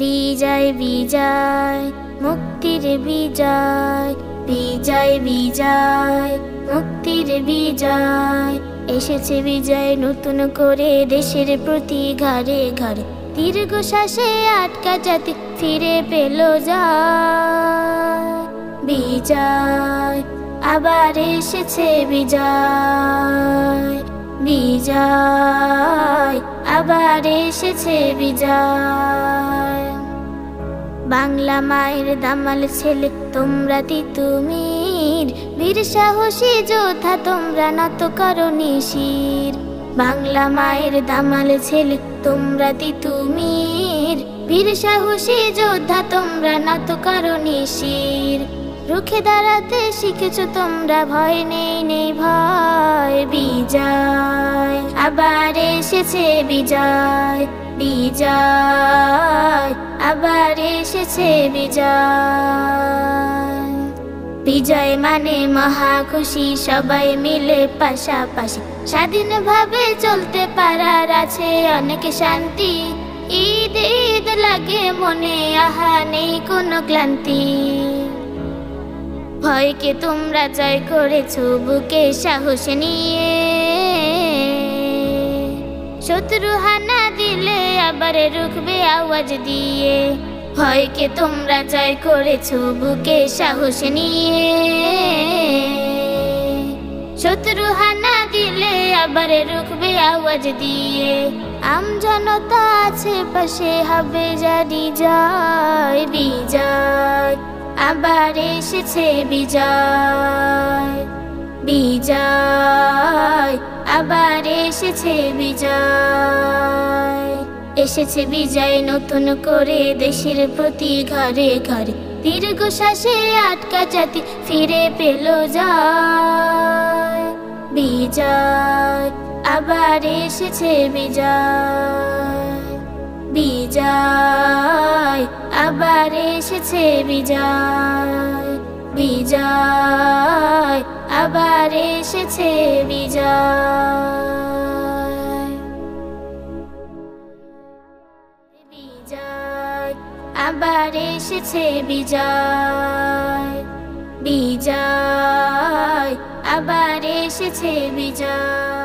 বিজয় বিজয় মুক্তির বিজয়, বিজয় বিজয় মুক্তির বিজয়। এসেছে বিজয় নতুন করে দেশের প্রতি ঘরে ঘরে, দীর্ঘশ্বাসে আটকা জাতি ফিরে পেল যায়। বিজয় আবার এসেছে বিজয়, বিজয় আবার এসেছে বিজয়। বাংলা মায়ের দামাল ছেলে তোমরা তিতুমির, বীর সাহসী যোদ্ধা তোমরা নত করনি শির। বাংলা মায়ের দামাল ছেলে তোমরা তিতুমির, বীর সাহসী যোদ্ধা তোমরা নত করনি শির। রুখে দাঁড়াতে শিখেছো তোমরা, ভয় নেই নেই ভয়। বিজয় আবার এসেছে বিজয়, বিজয় আবার এসেছে বিজয়। বিজয় মানে মহা খুশি, সবাই মিলে পাশাপাশি স্বাধীনভাবে চলতে পারার আছে অনেক শান্তি। ঈদ ঈদ লাগে মনে, আহা নেই কোনো ক্লান্তি। ভয়কে তোমরা জয় করেছো বুকে সাহস নিয়ে, শত্রু হানা দিলে আবার রুখবে আওয়াজ দিয়ে। ভয়কে তোমরা জয় করেছো বুকে সাহস নিয়ে, শত্রু হানা দিলে আবার রুখবে আওয়াজ দিয়ে। আমজনতা আছে পাশে, হবে জারি জয়। বিজয় আবার এসেছে বিজয়, বিজয় আবার এসেছে বিজয়। এসেছে বিজয় নতুন করে দেশের প্রতি ঘরে ঘরে, দীর্ঘশ্বাসে আটকা জাতি ফিরে পেল যায়। বিজয় আবার এসেছে বিজয়, বিজয় আবার এসেছে বিজয়, বিজয় আবার এসেছে বিজয়। বিজয় আবার এসেছে বিজয়, বিজয় আবার এসেছে বিজয়।